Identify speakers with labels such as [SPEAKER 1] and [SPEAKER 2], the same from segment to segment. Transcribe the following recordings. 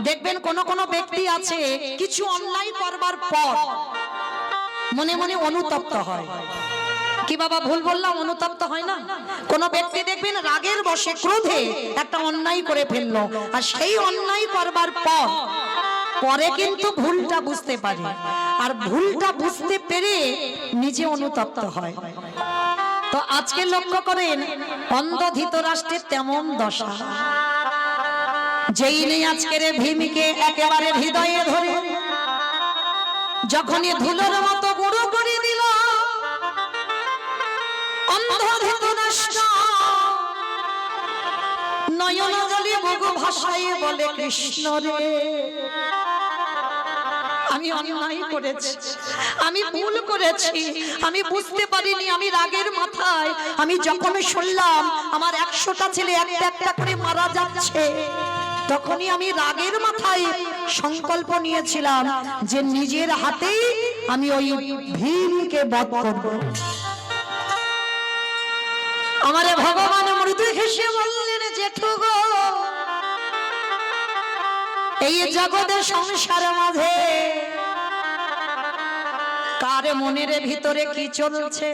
[SPEAKER 1] দেখবেন কোন কোন ব্যক্তি আছে কিছু অন্যায় করবার পর মনে মনে অনুতপ্ত হয়। কি বাবা ভুল বললাম? অনুতপ্ত হয় না? কোন ব্যক্তি দেখবেন রাগের বশে ক্রোধে একটা অন্যায় করে ফেললো, আর সেই অন্যায় করবার পর পরে কিন্তু ভুলটা বুঝতে পারে, আর ভুলটা বুঝতে পেরে নিজে অনুতপ্ত হয়। তো আজকে লক্ষ্য করেন অন্ধ ধৃতরাষ্ট্রের তেমন দশা। যেই নেই আজকের ভীমকে একেবারে হৃদয়ে ধরে যখনই ধুলোর মতো গুঁড়ো করে দিল, অন্ধ ধৃতরাষ্ট্র নয়ন জলে বুক ভাসায় বলে, কৃষ্ণ রে আমি অন্যায় করেছি, আমি ভুল করেছি, আমি বুঝতে পারিনি। আমি রাগের মাথায় আমি যখন শুনলাম আমার 100টা ছেলে একটা একটা করে মারা যাচ্ছে, তখনই আমি রাগের মাথায় সংকল্প নিয়েছিলাম যে নিজের হাতেই আমি ওই ভীমকে বধ করব। আমারে ভগবান মৃদু হেসে বললেন, জেঠু গো, এই জগতের সংসার মাঝে কার মনের ভিতরে কি চলছে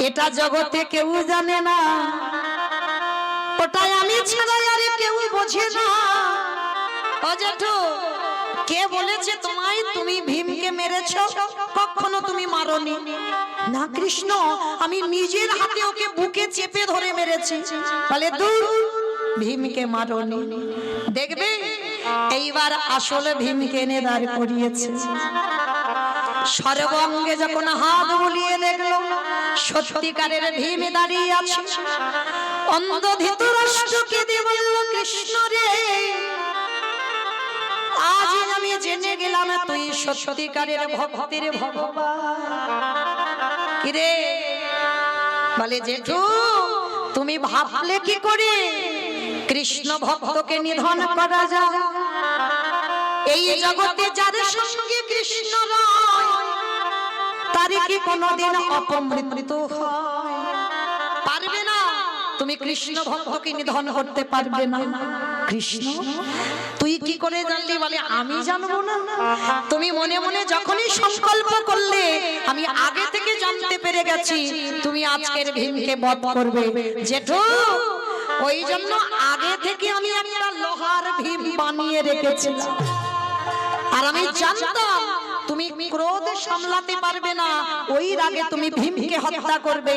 [SPEAKER 1] এটা জগতে কেউ জানে না, ওটাই আমি ছাড়া আর কেউ বোঝে না। ও জেঠু, কে বলেছে তোমায় তুমি ভীমকে মেরেছো? কখনো তুমি মারোনি। না কৃষ্ণ, আমি নিজের হাতে ওকে বুকে চেপে ধরে মেরেছি। বলে দূর, ভীমকে মারোনি। দেখবে এইবার আসলে ভীমকে এনে দাঁড় করিয়েছে। সর্বঙ্গে যখন হাত বুলিয়ে দেখলো সত্যিকারের ভীম দাঁড়িয়ে আছে, অন্ধ ধৃতরাষ্ট্রকে দিয়ে বলল, কৃষ্ণ রে আজ আমি জেনে গেলাম তুই সত্যিকারের ভক্তের ভগবান। কিরে? বলে জেঠু, তুমি ভাবলে কি করে কৃষ্ণ ভক্তকে নিধন করা যায়? এই জগতে যাদের সঙ্গে কৃষ্ণ রয় তার কি কোনোদিন অপমৃত্যু হয়? পারবে না। তুমি কৃষ্ণ ভক্তকে নিধন করতে পারবে না। কৃষ্ণ তুই কি করে জানলি? বলে আমি জানবো না। তুমি মনে মনে যখনই সংকল্প করলে আমি আগে থেকে জানতে পেরে গেছি তুমি আজকের ভীমকে বধ করবে। জেঠু, ওই জন্য আগে থেকে আমি একটা লোহার ভীম বানিয়ে রেখেছিলাম, আর আমি জানতাম তুমি ক্রোধ সামলাতে পারবে না, ওই রাগে তুমি ভীমকে হত্যা করবে।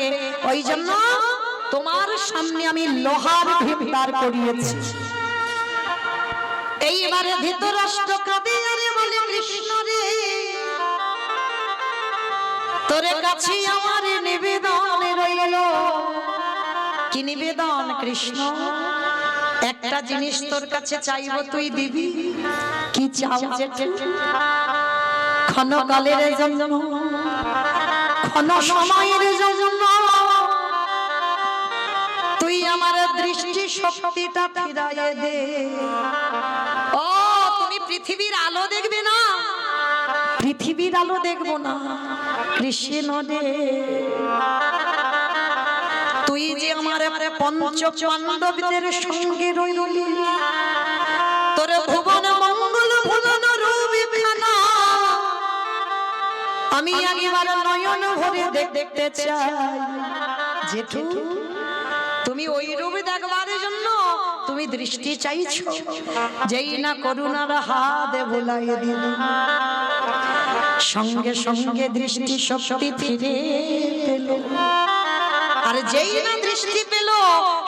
[SPEAKER 1] ওই জন্য তোমার সামনে আমি লোহার ভীম দাঁড় করিয়েছি। এইবারে ধৃতরাষ্ট্র কাঁদে আরে বলে, কৃষ্ণ রে তোর কাছে আমার নিবেদন রইল। কি নিবেদন? কৃষ্ণ একটা জিনিস তোর কাছে চাইবো, তুই দিবি। কি চাও? জেঠু ক্ষণকালের জন্য, ক্ষণ সময়ের জন্য তুই আমার দৃষ্টি শক্তিটা ফিরাইয়ে দে। ও তুমি পৃথিবীর আলো দেখবে না? পৃথিবীর আলো দেখবো না কৃষ্ণ রে। তুই যে আমার পঞ্চ পাণ্ডবদের সঙ্গে রইলি, তোর ভুবন মঙ্গল ভুবন রূপখানা আমি একবার নয়ন ভরে দেখতে চাই। জেঠু তুমি ওই রূপ দেখবার জন্য তুমি দৃষ্টি চাইছো, যেই না করুণার হাত বুলাইয়ে দিল, সঙ্গে সঙ্গে দৃষ্টি শক্তি ফিরে পেল। আর যেই না দৃষ্টি পেল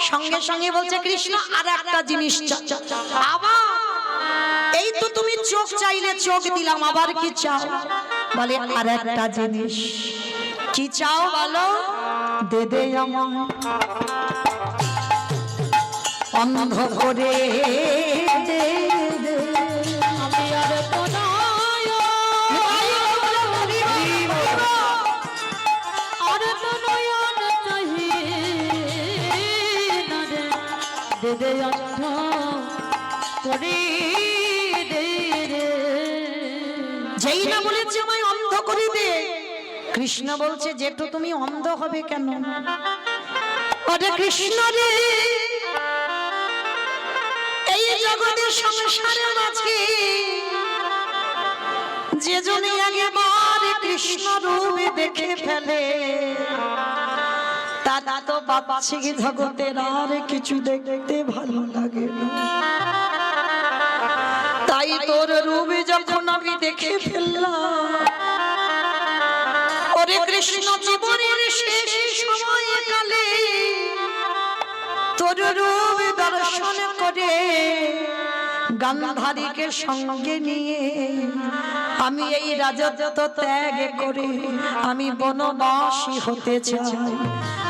[SPEAKER 1] সঙ্গে সঙ্গে বলছে, কৃষ্ণ আর একটা জিনিস আবার। এই তো তুমি চোখ চাইলে চোখ দিলাম, আবার কি চাও? বলে আর একটা জিনিস। কি চাও বলো? দে দে আমায় অন্ধ করে দে দে, আমি আর তো নয় আর তো নয়ন চাহি না রে, দে দে অন্ধ করে দে রে। যেই না বলেছে আমায় অন্ধ করে দে, কৃষ্ণ বলছে, জেঠু তুমি অন্ধ হবে কেন? আরে কৃষ্ণ রে এই জগতের সংসারের মাঝে যে জনে একবার কৃষ্ণ রূপ দেখে ফেলে তারা তো বাচ্চা জগতের আর কিছু দেখতে ভালো লাগে না। তাই তোর রূপ যখন আমি দেখে ফেললাম, ওরে কৃষ্ণ জীবনের শেষ সময়ে কালে তোর রূপ দর্শন করে গান্ধারীকে সঙ্গে নিয়ে আমি এই রাজত্ব ত্যাগ করে আমি বনবাসী হতে চাই।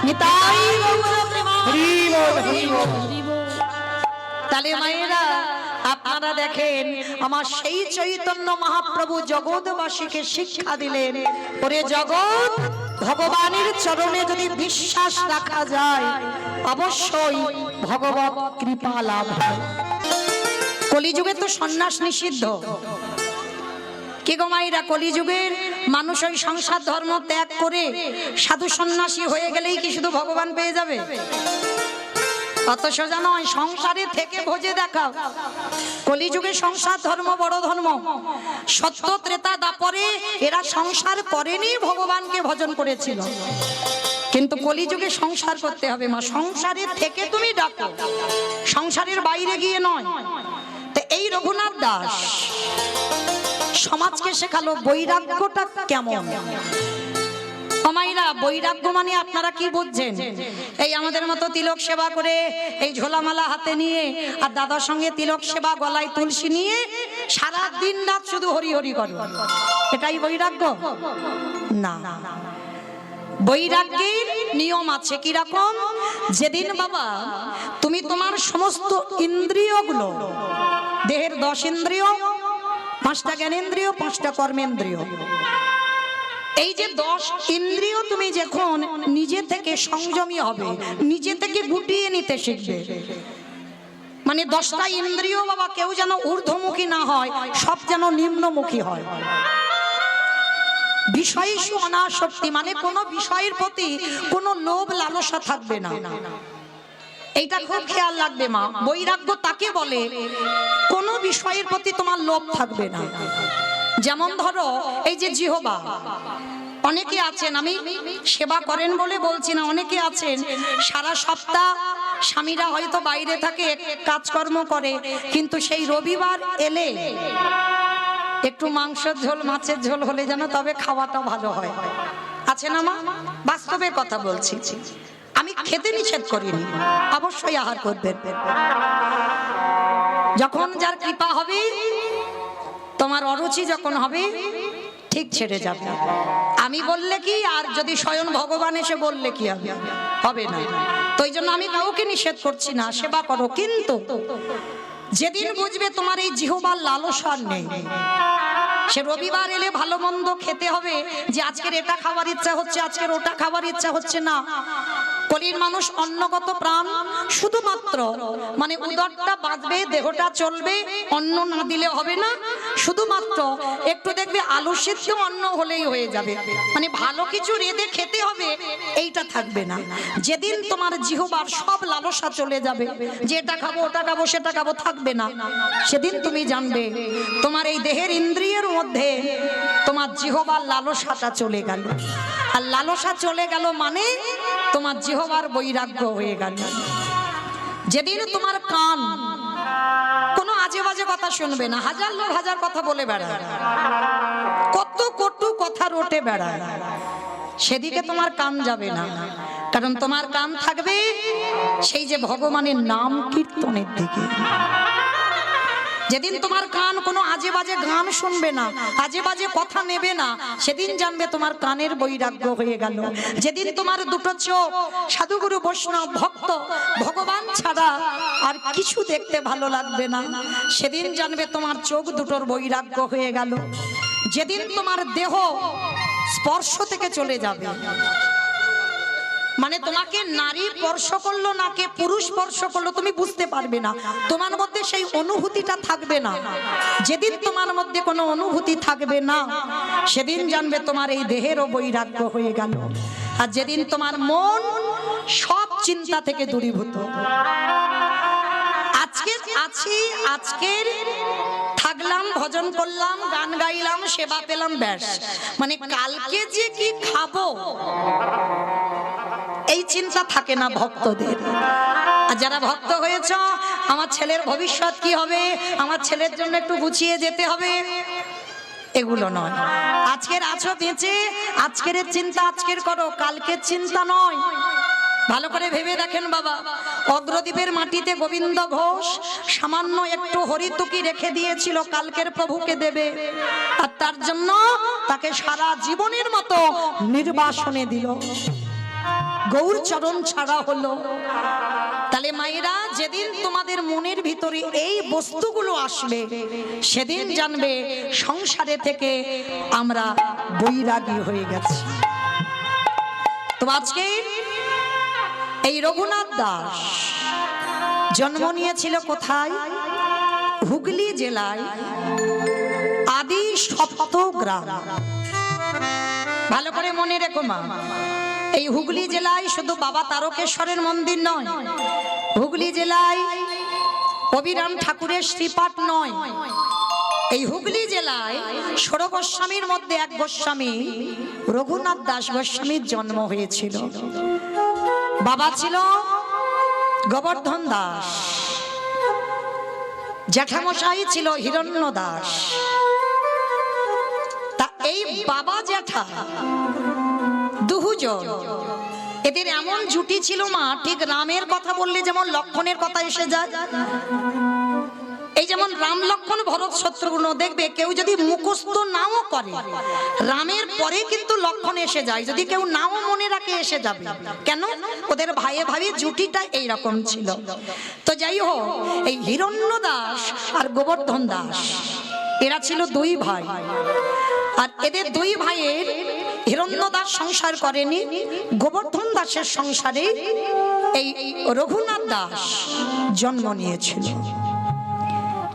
[SPEAKER 1] নিতাই তাহলে মায়েরা আপনারা দেখেন, আমার সেই চৈতন্য মহাপ্রভু জগৎবাসীকে শিক্ষা দিলেন, ওরে জগৎ, ভগবানের চরণে যদি বিশ্বাস রাখা যায় অবশ্যই ভগবত কৃপা লাভ হয়। কলিযুগে তো সন্ন্যাস নিষিদ্ধ। কি গো মায়েরা, কলিযুগের মানুষ ওই সংসার ধর্ম ত্যাগ করে সাধু সন্ন্যাসী হয়ে গেলেই কি শুধু ভগবান পেয়ে যাবে? অত সোজা নয়। সংসারে থেকে ভোজে দেখাও। কলিযুগে সংসার ধর্ম বড় ধর্ম। সত্য ত্রেতা দাপরে এরা সংসার করেনি, ভগবানকে ভজন করেছিল। কিন্তু কলিযুগে সংসার করতে হবে মা। সংসারের থেকে তুমি ডাকো, সংসারের বাইরে গিয়ে নয়। তো এই রঘুনাথ দাস সমাজকে শেখালো বৈরাগ্যটা কেমন। মায়েরা, বৈরাগ্য মানে আপনারা কি বুঝছেন? এই আমাদের মতো তিলক সেবা করে এই ঝোলামালা হাতে নিয়ে আর দাদার সঙ্গে তিলক সেবা, গলায় তুলসী নিয়ে সারা দিন রাত শুধু হরি হরি করো, এটাই বৈরাগ্য না। বৈরাগ্যের নিয়ম আছে। কি রকম? যেদিন বাবা তুমি তোমার সমস্ত ইন্দ্রিয়গুলো, দেহের 10 ইন্দ্রিয়, 5টা জ্ঞানেন্দ্রিয়, 5টা কর্মেন্দ্রিয়, এই যে 10 ইন্দ্রিয় তুমি যখন নিজে থেকে সংযমী হবে, নিজে থেকে গুটিয়ে নিতে শিখবে, মানে 10টা ইন্দ্রিয় বাবা কেউ যেন ঊর্ধ্বমুখী না হয়, সব যেন নিম্নমুখী হয়। বিষয় অনাসক্তি মানে কোনো বিষয়ের প্রতি কোনো লোভ লালসা থাকবে না। এইটা খুব খেয়াল রাখবে মা। বৈরাগ্য তাকে বলে কোনো বিষয়ের প্রতি তোমার লোভ থাকবে না। যেমন ধরো এই যে জিহ্বা, অনেকে আছেন, আমি সেবা করেন বলে বলছি না, অনেকে আছেন সারা সপ্তাহ স্বামীরা হয়তো বাইরে থাকে, কাজকর্ম করে, কিন্তু সেই রবিবার এলে একটু মাংসের ঝোল, মাছের ঝোল হলে যেন তবে খাওয়াটা ভালো হয়। আছে না মা? বাস্তবের কথা বলছি। আমি খেতে নিষেধ করিনি, অবশ্যই আহার করবেন। যখন যার কৃপা হবে, তোমার অরুচি যখন হবে, ঠিক ছেড়ে যাবে। আমি বললে কি, আর যদি স্বয়ং ভগবান এসে বললে কি হবে? হবে না। তো এই জন্য আমি কাউকে নিষেধ করছি না, সেবা করো। কিন্তু যেদিন বুঝবে তোমার এই জিহ্বার লালসা নেই, সে রবিবার এলে ভালো মন্দ খেতে হবে, যে আজকের এটা খাবার ইচ্ছা হচ্ছে, আজকের ওটা খাবার ইচ্ছা হচ্ছে না। কলির মানুষ অন্নগত প্রাণ, শুধুমাত্র মানে উদরটা বাঁধবে, দেহটা চলবে, অন্ন না দিলে হবে না। শুধুমাত্র একটু দেখবে আলু সিদ্ধ অন্ন হলেই হয়ে যাবে, মানে ভালো কিছু রেঁধে খেতে হবে, এইটা থাকবে না। যেদিন তোমার জিহ্বার সব লালসা চলে যাবে, যে এটা খাবো, ওটা খাবো, সেটা খাবো, থাকবে না, সেদিন তুমি জানবে তোমার এই দেহের ইন্দ্রিয়ের মধ্যে তোমার জিহ্বার লালসাটা চলে গেল। আর লালসা চলে গেল মানে তোমার জিহ্বার বৈরাগ্য হয়ে গেল। যেদিন তোমার কান কোনো আজে বাজে কথা শুনবে না, হাজার লোক হাজার কথা বলে বেড়ায়, কত কটু কথা রটে বেড়ায়, সেদিকে তোমার কান যাবে না। কারণ তোমার কান থাকবে সেই যে ভগবানের নাম কীর্তনের দিকে। যেদিন তোমার কান কোনো আজে বাজে গান শুনবে না, আজে বাজে কথা নেবে না, সেদিন জানবে তোমার কানের বৈরাগ্য হয়ে গেল। যেদিন তোমার দুটো চোখ সাধুগুরু বৈষ্ণব ভক্ত ভগবান ছাড়া আর কিছু দেখতে ভালো লাগবে না, সেদিন জানবে তোমার চোখ দুটোর বৈরাগ্য হয়ে গেল। যেদিন তোমার দেহ স্পর্শ থেকে চলে যাবে, মানে তোমাকে নারী স্পর্শ করলো, নাকে পুরুষ স্পর্শ করলো, তুমি বুঝতে পারবে না, তোমার মধ্যে সেই অনুভূতিটা থাকবে না। যেদিন তোমার মধ্যে কোনো অনুভূতি থাকবে না, সেদিন জানবে তোমার এই দেহেরও বৈরাগ্য হয়ে গেল। আর যেদিন তোমার মন সব চিন্তা থেকে দূরীভূত, আছি, আজকের থাকলাম, ভজন করলাম, গান গাইলাম, সেবা পেলাম, ব্যাস। মানে কালকে যে কি খাবো এই চিন্তা থাকে না ভক্তদের। আর যারা ভক্ত হয়েছ, আমার ছেলের ভবিষ্যৎ কি হবে, আমার ছেলের জন্য একটু গুছিয়ে যেতে হবে, এগুলো নয়। আজকের আছো বেঁচে, আজকের চিন্তা আজকের করো, কালকের চিন্তা নয়। ভালো করে ভেবে দেখেন বাবা, অগ্রদ্বীপের মাটিতে গোবিন্দ ঘোষ সামান্য একটু হরিতুকি রেখে দিয়েছিল, কালকের প্রভুকে দেবে, আর তার জন্য তাকে সারা জীবনের মতো নির্বাসনে দিল, গৌর চরণ ছাড়া হলো। তাহলে মায়েরা, যেদিন তোমাদের মনের ভিতরে এই বস্তুগুলো আসবে, সেদিন জানবে সংসারে থেকে আমরা বৈরাগী হয়ে গেছি। তো আজকে এই রঘুনাথ দাস জন্ম নিয়েছিল কোথায়? হুগলি জেলায় আদি সপ্তগ্রাম। ভালো করে মনে রেখো মা, এই হুগলি জেলায় শুধু বাবা তারকেশ্বরের মন্দির নয়, হুগলি জেলায় অবিরাম ঠাকুরের শ্রীপাঠ নয়, এই হুগলি জেলায় 16 গোস্বামীর মধ্যে এক গোস্বামী রঘুনাথ দাস গোস্বামীর জন্ম হয়েছিল। বাবা ছিল গোবর্ধন দাস, জ্যাঠামশাই ছিল হিরণ্য দাস। তা এই বাবা জ্যাঠা দুজন, এদের এমন জুটি ছিল মা, ঠিক রামের কথা বললে যেমন লক্ষণের কথা এসে যায়, এই যেমন রাম লক্ষণ ভরত শত্রুঘ্ন, দেখবে কেউ যদি মুখস্থ নাও করে, রামের পরে কিন্তু লক্ষণ এসে যায়, যদি কেউ নাও মনে রাখে এসে যাবে। কেন? ওদের ভাইয়ে ভাবি জুটিটা এইরকম ছিল। তো যাই হোক, এই হিরণ্য দাস আর গোবর্ধন দাস এরা ছিল দুই ভাই। আর এদের দুই ভাইয়ের, হিরণ্য দাস সংসার করেনি, গোবর্ধন দাসের সংসারে এই রঘুনাথ দাস জন্ম নিয়েছিল।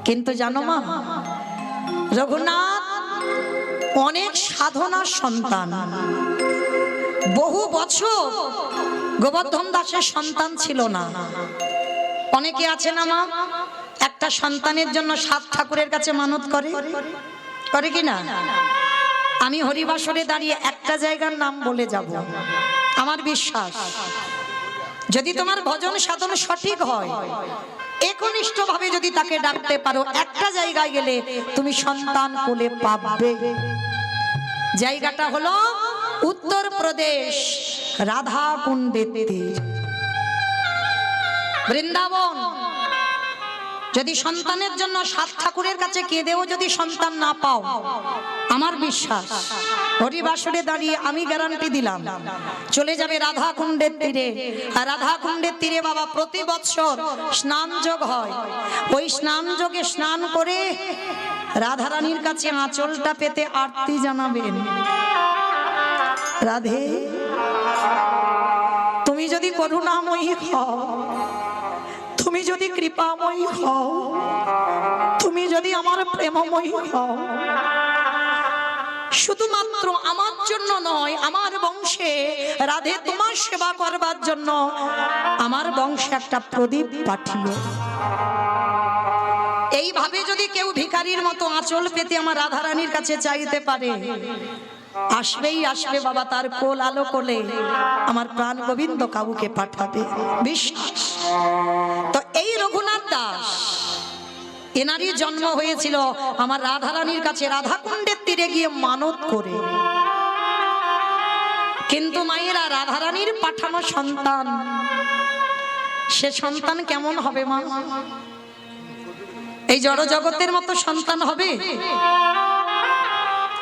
[SPEAKER 1] কিন্তু জানো মা, রঘুনাথ অনেক সাধনার সন্তান, বহু বছর গোবর্ধন দাসের সন্তান ছিল না। অনেকে আছে না মা, একটা সন্তানের জন্য 7 ঠাকুরের কাছে মানত করে, করে কি না? আমি হরিবাসরে দাঁড়িয়ে একটা জায়গার নাম বলে যাব, আমার বিশ্বাস যদি তোমার ভজন সাধন সঠিক হয়, একনিষ্ঠ ভাবে যদি তাকে ডাকতে পারো, একটা জায়গায় গেলে তুমি সন্তান কোলে পাবে। জায়গাটা হলো উত্তরপ্রদেশ, রাধা কুণ্ডের তীর, বৃন্দাবন। যদি সন্তানের জন্য 7 ঠাকুরের কাছে কেঁদেও যদি সন্তান না পাও, আমার বিশ্বাস হরিবাসরে দাঁড়িয়ে আমি গ্যারান্টি দিলাম, চলে যাবে রাধা কুণ্ডের তীরে। আর রাধা কুণ্ডের তীরে বাবা প্রতি বৎসর স্নান যোগ হয়, ওই স্নান যোগে স্নান করে রাধারানীর কাছে আঁচলটা পেতে আরতি জানাবেন, রাধে তুমি যদি করুণাময়ী হও, তুমি যদি কৃপাময়ী হও, তুমি যদি আমার প্রেমময়ী হও, শুধুমাত্র আমার জন্য নয়, আমার বংশে রাধে তোমার সেবা করবার জন্য আমার বংশে একটা প্রদীপ পাঠিও। এইভাবে যদি কেউ ভিখারির মতো আঁচল পেতে আমার রাধারানীর কাছে চাইতে পারে, আসবেই আসবে বাবা তার কোল আলো কোলে আমার প্রাণ গোবিন্দ কাউকে পাঠাবে, বিশ্বাস। তো এই রঘুনাথ দাস, এনারই জন্ম হয়েছিল আমার রাধারানীর কাছে রাধাকুণ্ডের তীরে গিয়ে মানত করে। কিন্তু মায়েরা, রাধারানীর পাঠানো সন্তান, সে সন্তান কেমন হবে মা? এই জড় জগতের মতো সন্তান হবে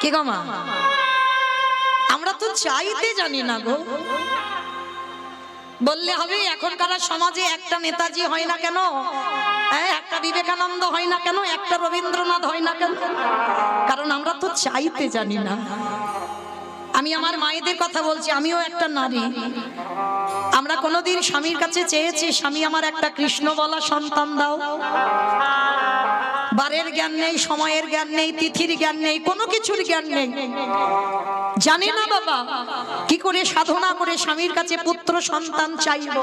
[SPEAKER 1] কি গো মা? আমরা তো চাইতে জানি না গো। বললে হবে এখনকার সমাজে একটা নেতাজি হয় না কেন, একটা বিবেকানন্দ হয় না কেন, একটা রবীন্দ্রনাথ হয় না কেন? কারণ আমরা তো চাইতে জানি না। আমি আমার মায়েদের কথা বলছি, আমিও একটা নারী। আমরা কোনোদিন স্বামীর কাছে চেয়েছি, স্বামী আমার একটা কৃষ্ণ বলা সন্তান দাও? বারের জ্ঞান নেই, সময়ের জ্ঞান নেই, তিথির জ্ঞান নেই, কোনো কিছুর জ্ঞান নেই। জানি না বাবা কি করে সাধনা করে স্বামীর কাছে পুত্র সন্তান চাইব।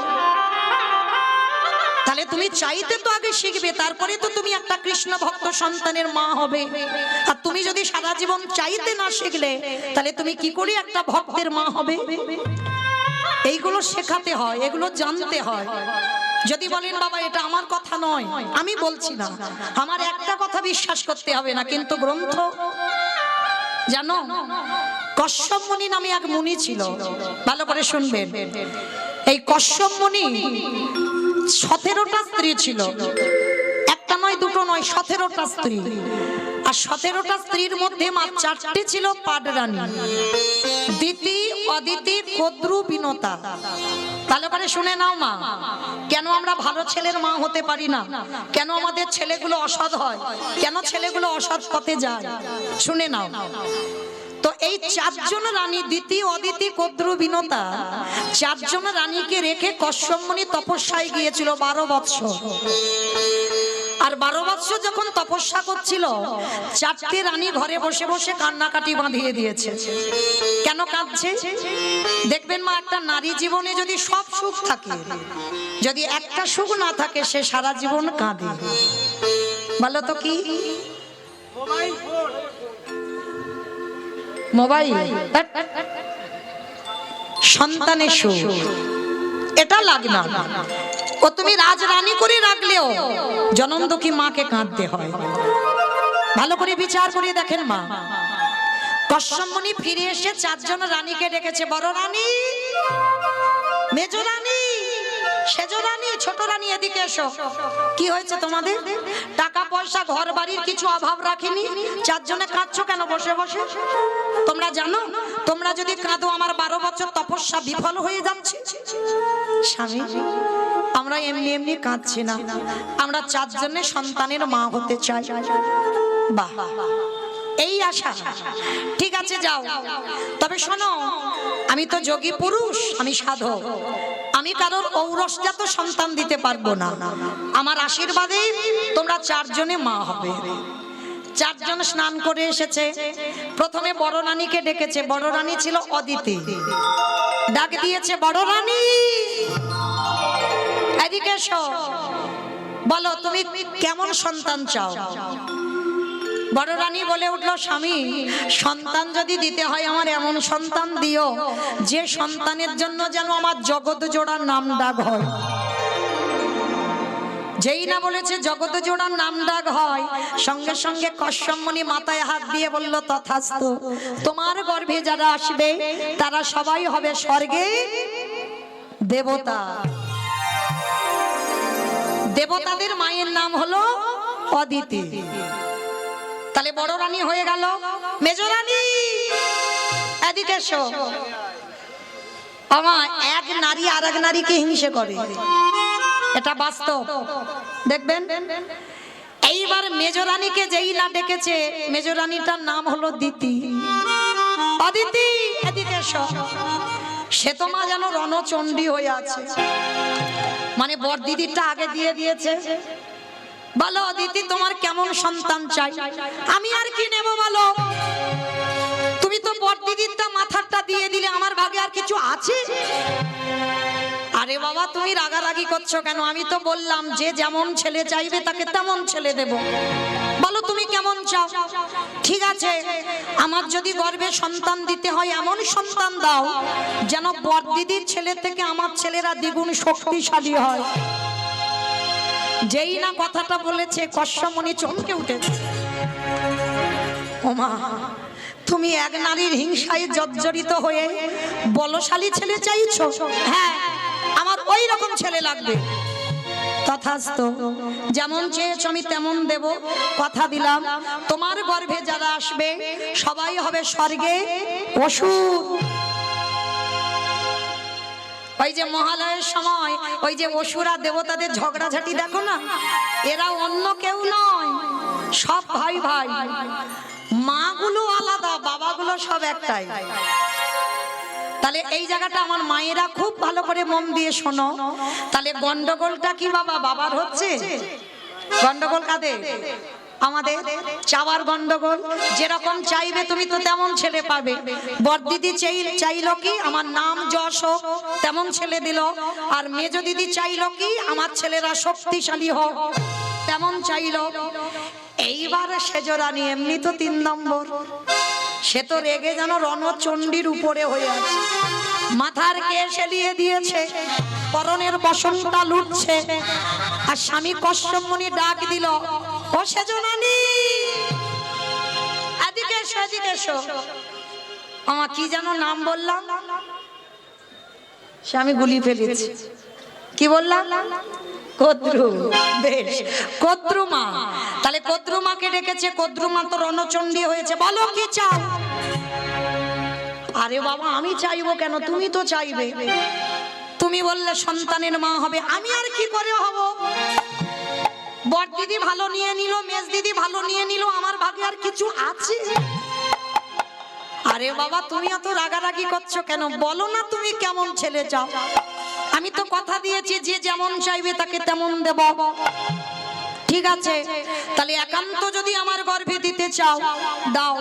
[SPEAKER 1] তাহলে তুমি চাইতে তো আগে শিখবে, তারপরে তো তুমি একটা কৃষ্ণ ভক্ত সন্তানের মা হবে। আর তুমি যদি সারা জীবন চাইতে না শিখলে তাহলে তুমি কি করে একটা ভক্তের মা হবে? এইগুলো শেখাতে হয়, এগুলো জানতে হয়। যদি বলেন বাবা এটা আমার কথা নয়, আমি বলছি না, আমার একটা কথা বিশ্বাস করতে হবে না, কিন্তু গ্রন্থ জানো, কশ্যপ মুনি নামে এক মুনি ছিল, ভালো করে শুনবেন। এই কশ্যপ মুনি 17টা স্ত্রী ছিল, একটা নয় দুটো নয়, 17টা স্ত্রী। আর 17টা স্ত্রীর মধ্যে মাত্র 4টে ছিল পাডরানী, দিতি, অদিতি, কদ্রু, বিনতা। ভালো করে শুনে নাও মা, কেন আমরা ভালো ছেলের মা হতে পারি না? কেন আমাদের ছেলেগুলো অসৎ হয়? কেন ছেলেগুলো অসৎ পথে যায়? শুনে নাও। তো এই 4জন রানী, দিতি, অদিতি, কদ্রু, বিনতা, 4জন রানীকে রেখে কশ্যপ মুনি তপস্যায় গিয়েছিল 12 বৎসর। আর 12 বৎসর যখন তপস্যা করছিল, 4টে রানী ঘরে বসে বসে কান্নাকাটি বাঁধিয়ে দিয়েছে। কেন কাঁদছে? দেখবেন মা, একটা নারী জীবনে যদি সব সুখ থাকে, যদি একটা সুখ না থাকে, সে সারা জীবন কাঁদে। বলো তো কি? মোবাইল, সন্তানের সুখ, এটা লাগে না। ও তুমি রাজরানী করে রাখলেও জনম দুঃখী মাকে কাঁদতে হয়। ভালো করে বিচার করে দেখেন মা, কশ্যপ মুনি ফিরে এসে 4জন রানীকে ডেকেছে। বড় রানী, মেজ রানী, সেজ রানী, ছোট রানী, এদিকে এসো। কি হয়েছে তোমাদের? টাকা পয়সা ঘর বাড়ির কিছু অভাব রাখিনি, 4জনে কাঁদছো কেন বসে বসে? তোমরা জানো, তোমরা যদি কাঁদো আমার 12 বছর তপস্যা বিফল হয়ে যাচ্ছে। স্বামী, আমরা এমনি এমনি কাঁদছি না, আমরা 4জনের সন্তানের মা হতে চাই। বাহ, এই আশা। ঠিক আছে যাও, তবে শোনো, আমি তো যোগী পুরুষ, আমি সাধক, আমি কারোর ঔরসজাত সন্তান দিতে পারবো না। আমার আশীর্বাদে তোমরা 4জনে মা হবে। 4জন স্নান করে এসেছে। প্রথমে বড় রানীকে ডেকেছে। বড় রানী ছিল অদিতি। ডাক দিয়েছে, বড় রানী এদিকে এসো, বলো তুমি কেমন সন্তান চাও? বড় রানী বলে উঠলো, স্বামী, সন্তান যদি দিতে হয় আমার এমন সন্তান দিও যে সন্তানের জন্য যেন আমার জগৎ জোড়ার নাম ডাক হয়। যেই না বলেছে জগৎ জোড়ার নাম ডাক হয়, সঙ্গে সঙ্গে কশ্যপ মুনি মাথায় হাত দিয়ে বলল, তথাস্তু। তোমার গর্ভে যারা আসবে তারা সবাই হবে স্বর্গে দেবতা। দেবতাদের মায়ের নাম হলো অদিতি। তাহলে বড় রানী হয়ে গেল। মেজ রানী এদিকে এসো। আমার এক নারী আর এক নারীকে হিংসে করে, এটা বাস্তব, দেখবেন। এইবার মেজ রানীকে যেই না ডেকেছে, মেজ রানীটার নাম হলো দিতি। অদিতি এদিকে এসো। সে তো মা যেন রণচণ্ডী হয়ে আছে, মানে বড় দিদিটা আগে দিয়ে দিয়েছে। বলো দিদি, তোমার কেমন সন্তান চাই? আমি আর কি নেব বলো? তুমি তো বড় দিদিরটা মাথারটা দিয়ে দিলে, আমার ভাগে আর কিছু আছে? আরে বাবা, তুমি রাগারাগি করছো কেন? আমি তো বললাম যে যেমন ছেলে চাইবে তাকে তেমন ছেলে দেব। বলো তুমি কেমন চাও? ঠিক আছে, আমার যদি গর্ভে সন্তান দিতে হয় এমন সন্তান দাও যেন বড় দিদির ছেলে থেকে আমার ছেলেরা দ্বিগুণ শক্তিশালী হয়। যেই না কথাটা বলেছে, কশ্যপ মুনি চমকে উঠেছে। ওমা, তুমি এক নারীর হিংসায় জর্জরিত হয়ে বলশালী ছেলে চাইছো? হ্যাঁ, আমার ওই রকম ছেলে লাগবে। তথাস্তু, যেমন চেয়েছো আমি তেমন দেব। কথা দিলাম, তোমার গর্ভে যারা আসবে সবাই হবে স্বর্গে অসুর। ওই যে মহালয়ের সময় ওই যে অসুরা দেবতাদের ঝগড়াঝাটি দেখো না, এরা অন্য কেউ নয়, সব ভাই ভাই। মাগুলো আলাদা, বাবাগুলো সব একটাই। তাহলে এই জায়গাটা আমার মায়েরা খুব ভালো করে মন দিয়ে শোনো। তাহলে গন্ডগোলটা কি বাবা? বাবার হচ্ছে। গন্ডগোল কাদের? আমাদের চাওয়ার গন্ডগোল। যেরকম চাইবে তুমি তো তেমন ছেলে পাবে। বড়দিদি চাইলো কি আমার নাম যশ হোক, তেমন ছেলে দিল। আর মেজো দিদি চাইলো কি আমার ছেলেরা শক্তিশালী হোক, তেমন চাইলো। এইবার সেজরানি এমনি তো 3 নম্বর, সে তো রেগে যেন রণচণ্ডীর উপরে হয়ে আছে। মাথার কেশ এলিয়ে দিয়েছে, পরনের বসনটা লুটছে। আর স্বামী কশ্যপমুনি ডাক দিল, ও সেজরানি এদিকে এসো, এদিকে এসো। আমার কি যেন নাম বললাম, স্বামী গুলি ফেলেছে। কি বললাম? কদ্রু। বেশ, কদ্রুমা। তাহলে কদ্রুমাকে ডেকেছে। কদ্রুমা তো রণচণ্ডী হয়েছে। বলো কি চাও? আরে বাবা আমি চাইবো কেন, তুমি তো চাইবে। তুমি বললে সন্তানের মা হবে, আমি আর কি করে হব? বড় দিদি ভালো নিয়ে নিল, মেজ দিদি ভালো নিয়ে নিল, আমার ভাগে আর কিছু আছে? আরে বাবা তুমি এত রাগারাগি করছো কেন? বলো না তুমি কেমন ছেলে চাও। আমি তো কথা দিয়েছি যে যেমন চাইবে তাকে তেমন দেব। ঠিক আছে, তাহলে একান্ত যদি আমার গর্ভে দিতে চাও দাও।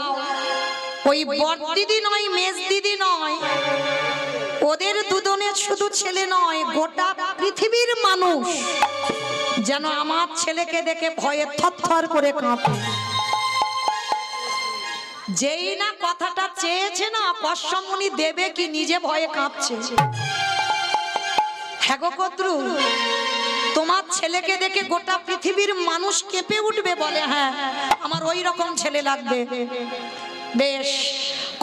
[SPEAKER 1] ওই বড় দিদি নয়, মেজ দিদি নয়, ওদের দুজনের শুধু ছেলে নয়, গোটা পৃথিবীর মানুষ যেন আমার ছেলেকে দেখে ভয়ে থরথর করে কাঁপে। যেই না কথাটা চেয়েছে না, কশ্যপমুনি দেবে কি নিজে ভয়ে কাঁপছে। হ্যাঁ গো কদ্রু, তোমার ছেলেকে দেখে গোটা পৃথিবীর মানুষ কেঁপে উঠবে। বলে হ্যাঁ আমার ওই রকম ছেলে লাগবে। বেশ,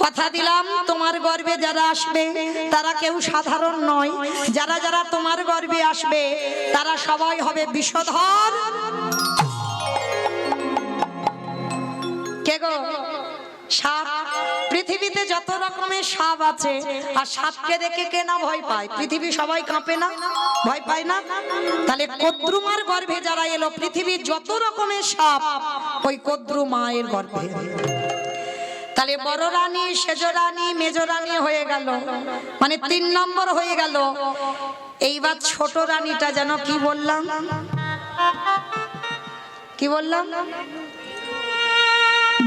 [SPEAKER 1] কথা দিলাম তোমার গর্ভে যারা আসবে তারা কেউ সাধারণ নয়। যারা যারা তোমার গর্ভে আসবে তারা সবাই হবে বিষধর। কে গো? সাপ। পৃথিবীতে যত রকমের সাপ আছে, আর সাপকে দেখে কে না ভয় পায়? পৃথিবী সবাই কাঁপে না, ভয় পায় না? তাহলে কদ্রুমার গর্ভে যারা এলো, পৃথিবীর যত রকমের সাপ ওই কদ্রু মায়ের গর্ভে। তাহলে বড় রানী, সেজরানী, মেজরানী হয়ে গেল, মানে 3 নম্বর হয়ে গেল। এইবার ছোট রানীটা যেন কি বললাম, কি বললাম?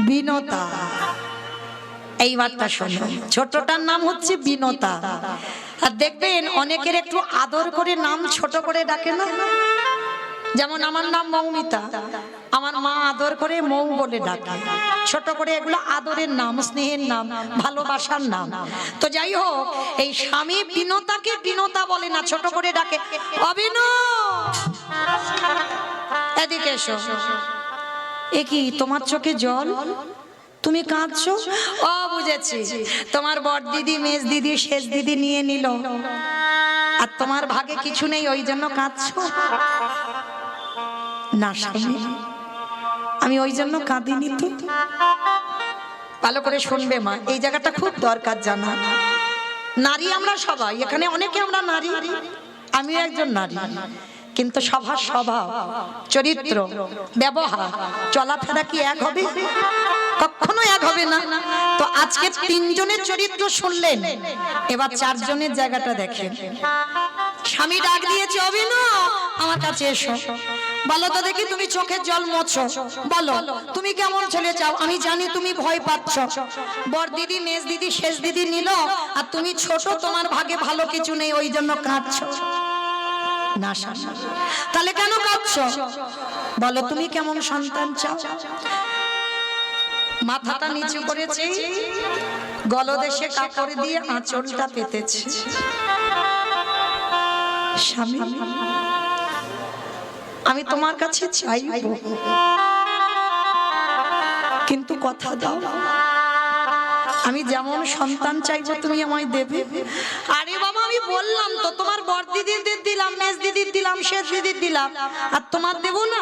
[SPEAKER 1] বিনতা। এইবারটা শোনো, ছোটটার নাম হচ্ছে বিনতা। আর দেখবেন অনেকের একটু আদর করে নাম ছোট করে ডাকে না। যেমন আমার নাম মৌমিতা, আমার মা আদর করে মৌ বলে ডাকে। ছোট করে, এগুলো আদরের নাম, স্নেহের নাম, ভালোবাসার নাম। তো যাই হোক, এই স্বামী বিনতাকে বিনতা বলে না, ছোট করে ডাকে, অবিন এদিকে এসো। এ কি তোমার চোখে জল, তুমি কাঁদছো? ও বুঝেছি, তোমার বড় দিদি, মেজ দিদি, শেষ দিদি নিয়ে নিল, আর তোমার ভাগে কিছু নেই, ওই জন্য কাঁদছো। না স্বামী, আমি ওই জন্য কাঁদিনি তো। ভালো করে শুনবে মা, এই জায়গাটা খুব দরকার জানা। নারী আমরা সবাই, এখানে অনেকে আমরা নারী, আমিও একজন নারী, কিন্তু সবার স্বভাব, চরিত্র, ব্যবহার, চলাফেরা কি এক হবে? কখনো এক হবে না। তো আজকে 3 জনের চরিত্র শুনলেন, এবার 4 জনের জায়গাটা দেখেন। স্বামী ডাক দিয়েছে, অবিন আমার কাছে এসো। বলো তো দেখি, তুমি চোখের জল মোছো, বলো তুমি কেমন ছেলে চাও। আমি জানি তুমি ভয় পাচ্ছ, বড় দিদি, মেজ দিদি, শেষ দিদি নিল, আর তুমি ছোট, তোমার ভাগে ভালো কিছু নেই, ওই জন্য কাঁদছো। না তাহলে কেন কাঁদছো? বলো তুমি কেমন সন্তান চাও। মাথাটা নিচু করেছে, গলদেশে কাপড় দিয়ে আঁচলটা পেতেছে। স্বামী আমি তোমার কাছে চাইবো, কিন্তু কথা দাও আমি যেমন সন্তান চাইবো তুমি আমায় দেবে। আরে বাবা আমি বললাম তো, তোমার বড় দিদিদের দিলাম, মেজ দিদির দিলাম, শেষ দিদির দিলাম, আর তোমার দেবো না?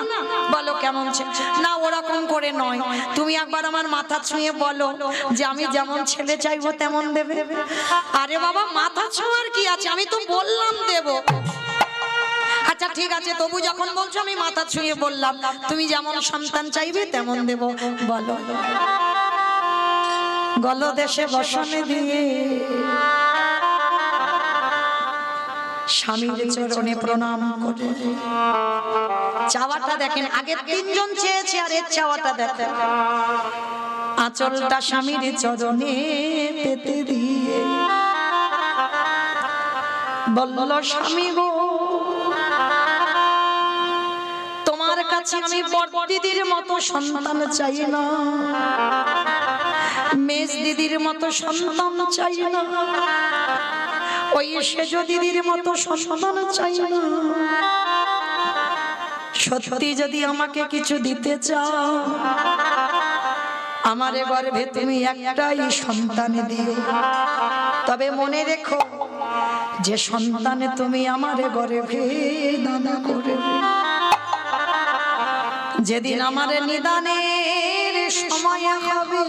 [SPEAKER 1] বলো কেমন ছেলে। না ওরকম করে নয়, তুমি একবার আমার মাথা ছুঁয়ে বলো যে আমি যেমন ছেলে চাইবো তেমন দেবে। আরে বাবা মাথা ছোঁয়ার কি আছে, আমি তো বললাম দেবো। আচ্ছা ঠিক আছে, তবু যখন বলছো আমি মাথা ছুঁয়ে বললাম, তুমি যেমন সন্তান চাইবে তেমন দেব। বলো। গলদেশে বসনে দিয়ে স্বামীর চরণে প্রণাম করে চাওয়াটা দেখেন, আগে তিনজন চেয়েছে আর এর চাওয়াটা দেখেন, আঁচলটা স্বামীর চরণে পেতে দিয়ে বলল, স্বামী গো, তোমার কাছে আমি বড় দিদির মতো সন্তান চাই না, মেজ দিদির মতো সন্তান চাই না, ওই সেজ দিদির মতো সন্তান চাই না। সত্যি যদি আমাকে কিছু দিতে চাও, আমারে গর্ভে তুমি একটাই সন্তান দিও। তবে মনে রেখো, যে সন্তানে তুমি আমারে গর্ভে দানা করবে, যেদিন আমার নিদানের সময় হবে,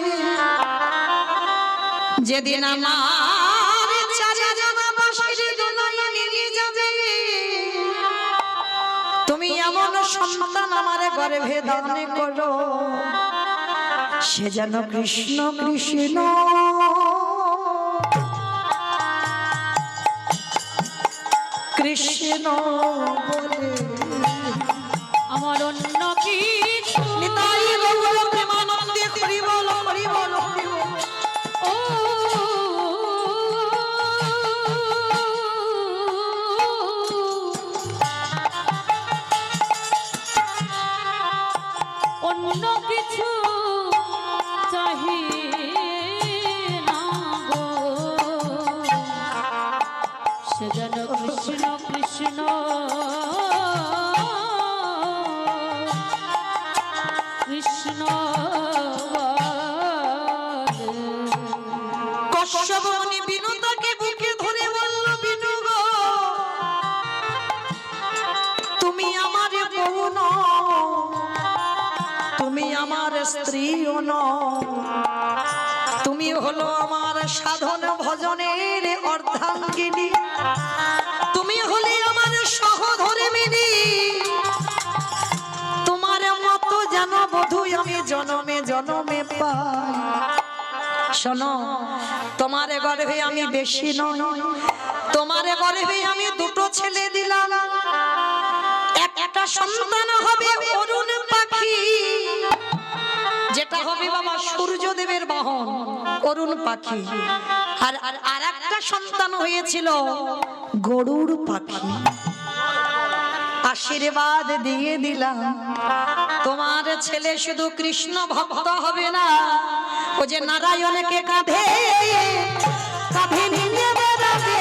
[SPEAKER 1] যেদিন আমার চারিজন বাসির দুনিয়া নিয়ে যাবে, তুমি এমন সন্তান আমার গর্ভে দান করো, সে যেন কৃষ্ণ কৃষ্ণ কৃষ্ণ বলে।
[SPEAKER 2] আমার অন্য কিছু
[SPEAKER 1] নিতাই গৌর প্রেমানন্দে হরি বল হরি বল হরি বল।
[SPEAKER 2] ও অন্য কিছু চাহি না গো, সে যেন কৃষ্ণ কৃষ্ণ কৃষ্ণ
[SPEAKER 1] কশ্যপমুনি বিনুতাকে বুকে ধরে বলল, বিনু গো, তুমি আমার বউ নও, তুমি আমার স্ত্রীও নও, তুমি হলো আমার সাধন ভজনের অর্ধাঙ্গিনী, তুমি হলে আমার সহধর্মিণী, তোমার মতো যেন বধূ আমি জনমে জনমে পাই। শোনো, তোমার গর্ভে আমি বেশি নই, তোমার গর্ভে আমি দুটো ছেলে দিলাম, একটা সন্তান হবে অরুণ পাখি, যেটা হবে বাবা সূর্যদেবের বাহন অরুণ পাখি, আর একটা সন্তান হয়েছিল গরুড় পাখি। আশীর্বাদ দিয়ে দিলাম, তোমার ছেলে শুধু কৃষ্ণ ভক্ত হবে না, ও যে নারায়ণকে কাঁধে কাঁধে নিয়ে বেড়াবে।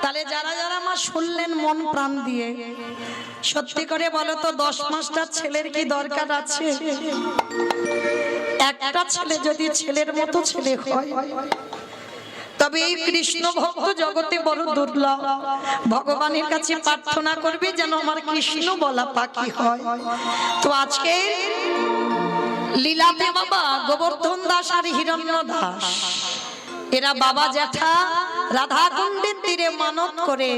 [SPEAKER 1] তাহলে যারা যারা মা শুনলেন মন প্রাণ দিয়ে, সত্যি করে বলো তো, 10 মাসটা ছেলের কি দরকার আছে? একটা ছেলে যদি ছেলের মতো ছেলে হয়, তবে এই কৃষ্ণ ভক্ত জগতে বড় দুর্লভ। ভগবানের কাছে প্রার্থনা করবে যেন আমার কৃষ্ণ বলা পাখি হয়। তো আজকে লীলাতে বাবা গোবর্ধন দাস আর হিরণ্য দাস, এরা বাবা জ্যাঠা রাধা কুণ্ডের তীরে মানত করে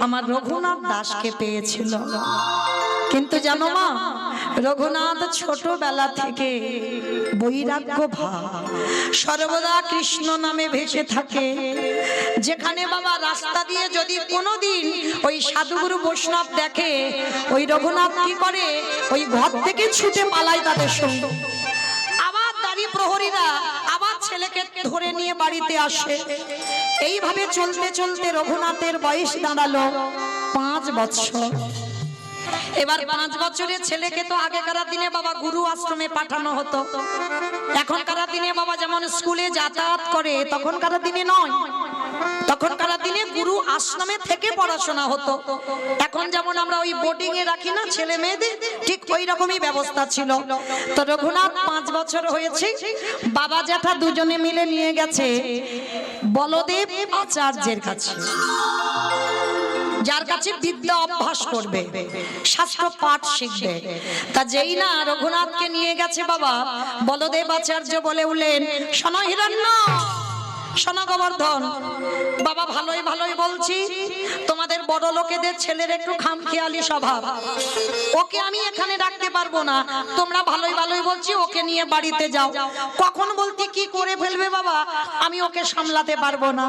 [SPEAKER 1] আমার রঘুনাথ দাসকে পেয়েছিল। কিন্তু জানো মা, রঘুনাথ ছোটবেলা থেকে বৈরাগ্য ভাব, সর্বদা কৃষ্ণ নামে ভেসে থাকে। যেখানে বাবা রাস্তা দিয়ে যদি কোনোদিন ওই সাধুগুরু বৈষ্ণব দেখে, ওই রঘুনাথ কি করে, ওই ঘর থেকে ছুটে পালায় তাদের সঙ্গে। আবার দাঁড়ি প্রহরীরা আবার ছেলেকে ধরে নিয়ে বাড়িতে আসে। এইভাবে চলতে চলতে রঘুনাথের বয়স দাঁড়ালো 5 বছর। এবার 5 বছরের ছেলেকে তো আগেকার দিনে বাবা গুরু আশ্রমে পাঠানো হতো, এখনকার দিনে বাবা যেমন স্কুলে যাতায়াত করে তখনকার দিনে নয়। তখনকার দিনে গুরু আশ্রমে থেকে পড়াশোনা হতো। এখন যেমন আমরা ওই বোর্ডিং এ রাখি না ছেলে মেয়েদের, ঠিক ওই রকমই ব্যবস্থা ছিল। তো রঘুনাথ 5 বছর হয়েছে, বাবা জ্যাঠা দুজনে মিলে নিয়ে গেছে বলদেব আচার্যের কাছে। যার কাছে বিদ্যা অভ্যাস করবে, শাস্ত্র পাঠ শিখবে। তা যেই না রঘুনাথকে নিয়ে গেছে বাবা, বলদেব আচার্য বলে উঠলেন, শোনো হিরণ্য, শোনো গোবর্ধন, বাবা ভালোই ভালোই বলছি, তোমাদের বড় লোকেদের ছেলের একটু খামখেয়ালি স্বভাব, ওকে আমি এখানে রাখতে পারবো না। তোমরা ভালোই ভালোই বলছি, ওকে নিয়ে বাড়িতে যাও। কখন বলতে কি করে ফেলবে বাবা, আমি ওকে সামলাতে পারবো না।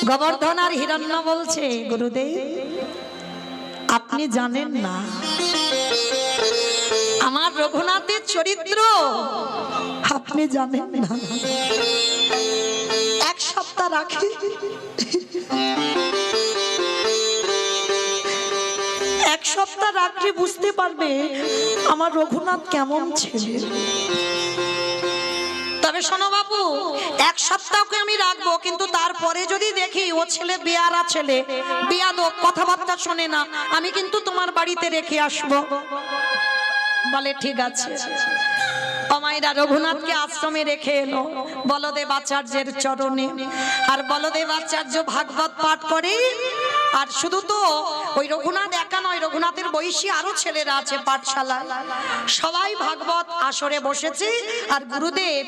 [SPEAKER 1] গোবর্ধন আর হিরণ্য বলছে, গুরুদেব আপনি জানেন না আমার রঘুনাথের চরিত্র, আপনি জানেন না। এক সপ্তাহ রাখি, এক সপ্তাহ রাখলে বুঝতে পারবে আমার রঘুনাথ কেমন ছেলে। তবে শোনো বাবু, এক সপ্তাহকে আমি রাখবো, কিন্তু তারপরে যদি দেখি ও ছেলে বেয়ারা ছেলে, বেয়াদব, কথাবার্তা শোনে না, আমি কিন্তু তোমার বাড়িতে রেখে আসবো। বলে ঠিক আছে। অমাইরা রঘুনাথকে আশ্রমে রেখে এলো বলদেব আচার্যের চরণে। আর বলদেব আচার্য ভাগবত পাঠ করে। আর শুধু তো ওই রঘুনাথ একা নয়, রঘুনাথের বয়সী আরো ছেলেরা আছে পাঠশালায়, সবাই ভাগবত আসরে বসেছে আর গুরুদেব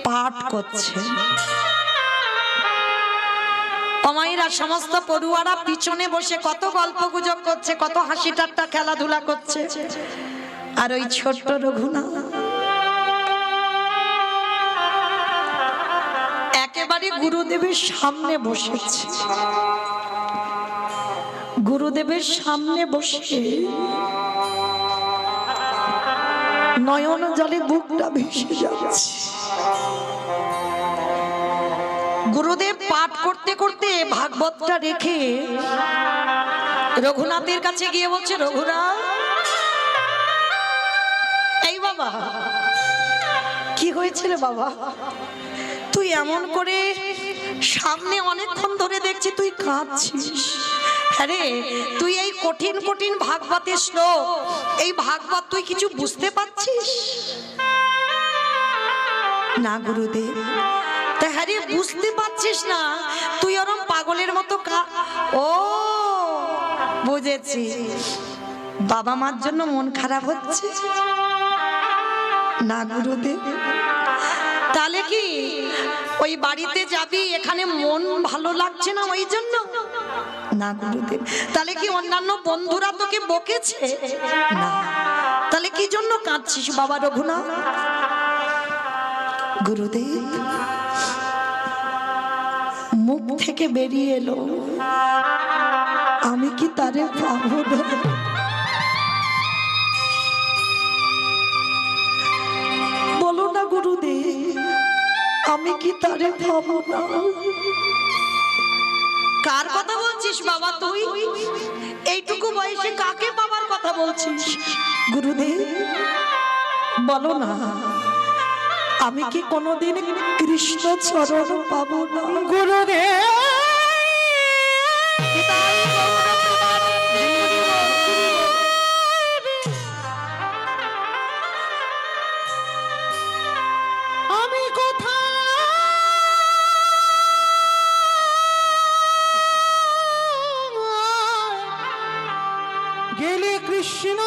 [SPEAKER 1] পাঠ করছে। অমাইরা সমস্ত পড়ুয়ারা পিছনে বসে কত গল্প গুজব করছে, কত হাসি ঠাট্টা খেলাধুলা করছে। আর ওই ছোট্ট রঘুনাথ একেবারে গুরুদেবের সামনে বসেছে। গুরুদেবের সামনে বসে নয়ন জলে বুকটা ভেসে যাচ্ছে। গুরুদেব পাঠ করতে করতে ভাগবতটা রেখে রঘুনাথের কাছে গিয়ে বলছে, রঘুনাথ, এই বাবা কি হয়েছিল বাবা, তুই এমন করে সামনে অনেকক্ষণ ধরে দেখছি তুই কাঁদছিস। আরে তুই এই কঠিন কঠিন ভাগবতের শ্লোক, এই ভাগবত তুই কিছু বুঝতে পারছিস না? গুরুদেব, তা হ্যাঁ বুঝতে পারছিস না, তুই ওরম পাগলের মতো ও বুঝেছি, বাবা মার জন্য মন খারাপ হচ্ছে না? গুরুদেব, তাহলে কি ওই বাড়িতে যাবি, এখানে মন ভালো লাগছে না ওই জন্য? না গুরুদেব। তাহলে কি অন্যান্য বন্ধুরা তোকে বকেছে? না। তাহলে কি জন্য কাঁদছিস বাবা রঘুনাথ? গুরুদেব মুখ থেকে বেরিয়ে এলো, আমি কি তারে পাবো না? বলো না গুরুদেব, আমি কি তারে পাবো না? কার কথা বলছিস বাবা তুই? এইটুকু বয়সে কাকে বাবার কথা বলছিস? গুরুদেব বলো না, আমি কি কোনোদিন কৃষ্ণ চরণ পাবো না? গুরুদেব
[SPEAKER 2] আমি কোথায় গেলে কৃষ্ণ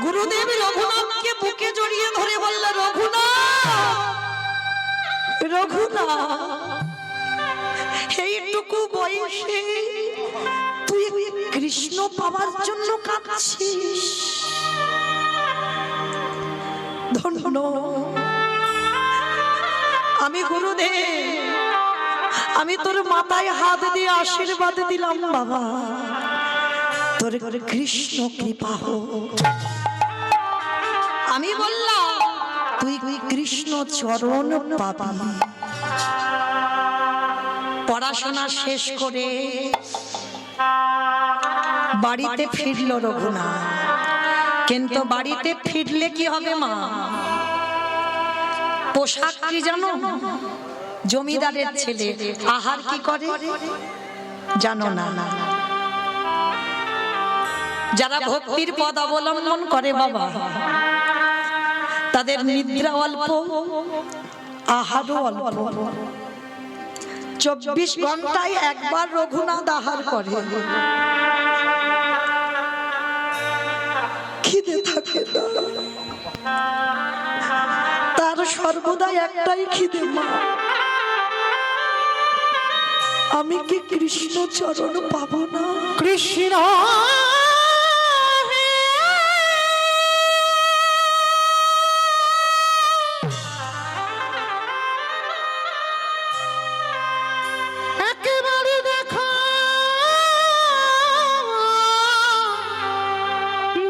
[SPEAKER 1] গুরুদেব রঘুনাথকে বুকে জড়িয়ে ধরে বলল, রঘুনাথ, রঘুনাথ, এইটুকু বয়সে তুই কৃষ্ণ পাওয়ার জন্য কাঁদছিস? ধন্য আমি গুরুদেব, আমি তোর মাথায় হাত দিয়ে আশীর্বাদ দিলাম বাবা, তোর কৃষ্ণ কৃপা হোক। আমি বললাম তুই কৃষ্ণ চরণ পাবি। পড়াশোনা শেষ করে বাড়িতে ফিরল রঘুনাথ। কিন্তু বাড়িতে ফিরলে কি হবে মা? পোশাক কি জানো? জমিদারের ছেলে। আহার কি করে জানো না? যারা ভক্তির পদ অবলম্বন করে বাবা, তাদের নিদ্রা অল্প, আহারও অল্প। 24 ঘন্টায় একবার রঘুনাথ আহার করে, খিদে থাকে না তার, সর্বদা একটাই খিদে, মা আমি কি কৃষ্ণ চরণ পাবো না?
[SPEAKER 2] কৃষ্ণ একেবারে দেখা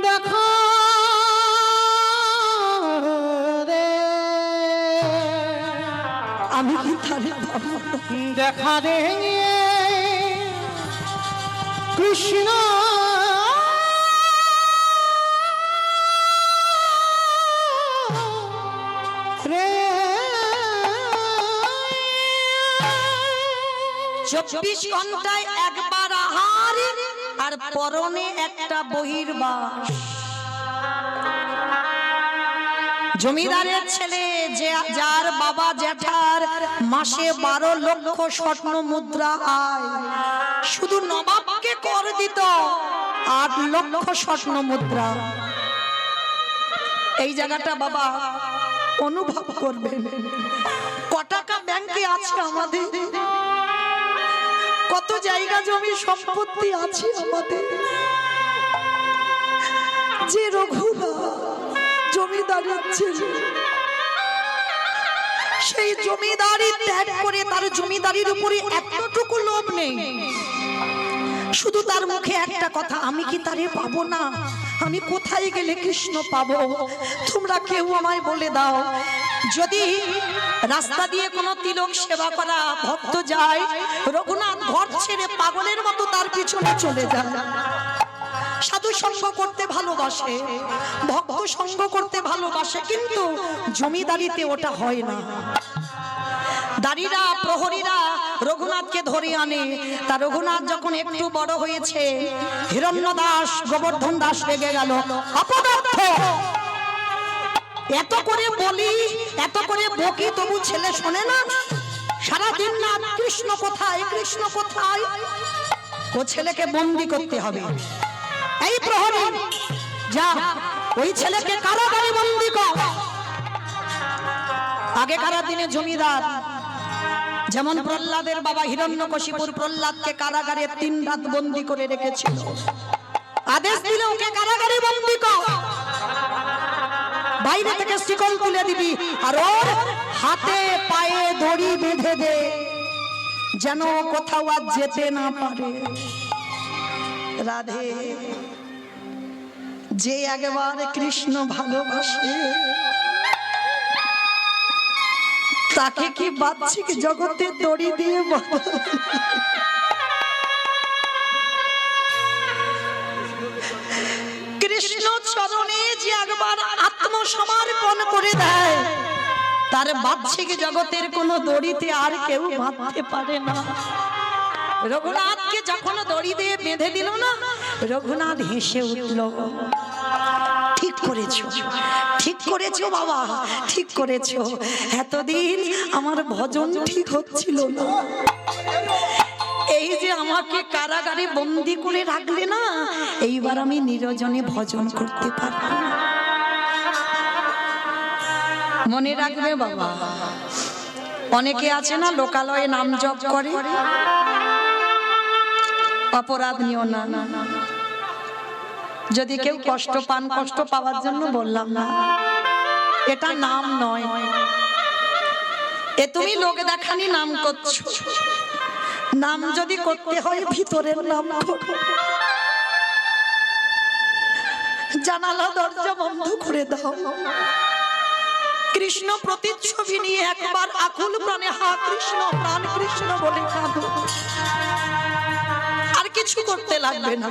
[SPEAKER 2] দেখা রে,
[SPEAKER 1] আমি কি তারে পাবো না?
[SPEAKER 2] দেখা রে কৃষ্ণ রে।
[SPEAKER 1] 24 ঘন্টায় একবার আহার, আর পরনে একটা বহির্বাস। জমিদারের ছেলে, যে যার বাবা জ্যাঠার মাসে 12 লক্ষ স্বর্ণ মুদ্রা আয়, শুধু নবাবকে কর দিত 8 লক্ষ স্বর্ণ মুদ্রা। এই জায়গাটা বাবা অনুভব করবেন, ক টাকা ব্যাংকে আছে আমাদের, কত জায়গা জমি সম্পত্তি আছে আমাদের। যে রঘুনাথ জমিদারের ছেলে, সেই জমিদারি ত্যাগ করে তার জমিদারির উপরে এতটুকু লোভ নেই, শুধু তার মুখে একটা কথা, আমি কি তারে পাবো না? আমি কোথায় গেলে কৃষ্ণ পাবো? তোমরা কেউ আমায় বলে দাও। যদি রাস্তা দিয়ে কোনো তিলক সেবা করা ভক্ত যায়, রঘুনাথ ঘর ছেড়ে পাগলের মতো তার পিছনে চলে যায়। সাধু সঙ্গ করতে ভালোবাসে, ভক্ত সঙ্গ করতে ভালোবাসে, কিন্তু জমিদারিতে ওটা হয় না। দাঁড়িরা প্রহরীরা রঘুনাথকে ধরে আনে। তা রঘুনাথ যখন একটু বড় হয়েছে, হিরণ্য দাস গোবর্ধন দাস রেগে গেল, অপদার্থ, এত করে বলি, এত করে বকি, তবু ছেলে শোনে না। সারাদিন না কৃষ্ণ কোথায়, কৃষ্ণ কোথায়। ও ছেলেকে বন্দি করতে হবে। এই প্রহরী, যা ওই ছেলেকে কারাগারে বন্দি কর। আগেকার দিনে জমিদার যেমন প্রহ্লাদের বাবা হিরণ্যকশিপুর প্রহ্লাদকে কারাগারে 3 রাত বন্দি করে রেখেছিল। আদেশ দিল ওকে কারাগারে বন্দি কর, বাইরে থেকে শিকল তুলে দিবি, আর ওর হাতে পায়ে দড়ি বেঁধে দে, যেন কোথাও আর যেতে না পারে। রাধে, যে একবার কৃষ্ণ ভালোবাসে তাকে কি বাহ্যিক জগতে দড়ি দিয়ে কৃষ্ণ চরণে যে একবার আত্মসমর্পণ করে দেয়, তার বাহ্যিক জগতের কোন দড়িতে আর কেউ বাঁধতে পারে না। রঘুনাথকে যখন দড়ি দিয়ে বেঁধে দিল না, রঘুনাথ হেসে উঠল, ঠিক করেছো, ঠিক করেছো বাবা, ঠিক করেছো। এতদিন আমার ভজন ঠিক হচ্ছিল না, এই যে আমাকে কারাগারে বন্দি করে রাখলে না, এইবার আমি নিরজনে ভজন করতে পারব। মনে রাখবে বাবা, অনেকে আছে না লোকালয়ে নাম জপ করে, অপরাধ নিও না। যদি কেউ কষ্ট পান, কষ্ট পাওয়ার জন্য বললাম না, এটা নাম নয়। এ তুমি লোক দেখানি নাম করছো। নাম যদি করতে হয় ভিতরের নাম করো। জানালা দরজা বন্ধ করে দাও, কৃষ্ণ প্রতিচ্ছবি নিয়ে একবার আকুল প্রাণে হা কৃষ্ণ, প্রাণ কৃষ্ণ বলে কাঁদো। আর কিছু করতে লাগবে না,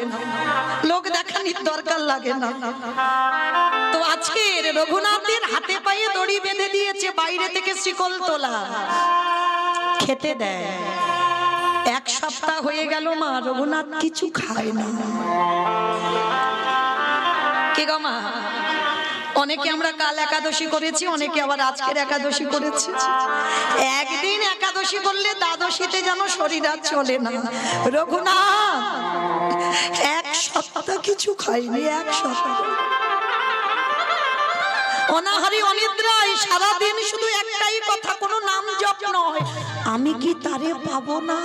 [SPEAKER 1] লোক দেখানির দরকার লাগে না। তো আজকের রঘুনাথের হাতে পায়ে দড়ি বেঁধে দিয়েছে, বাইরে থেকে শিকল তোলা, খেতে দেয়, এক সপ্তাহ হয়ে গেল মা রঘুনাথ কিছু খায় না। কে গো মা? অনেকে আমরা কাল একাদশী করেছি, অনেকে আবার আজকের একাদশী করেছি। একদিন একাদশী করলে দ্বাদশীতে যেন শরীর আর চলে না। রঘুনাথ এক সপ্তাহ কিছু খাইনি, এক সপ্তাহ অনাহারি অনিদ্রায় সারাদিন শুধু একটাই কথা, কোনো নাম জপ নয়, আমি কি তারে পাবো না।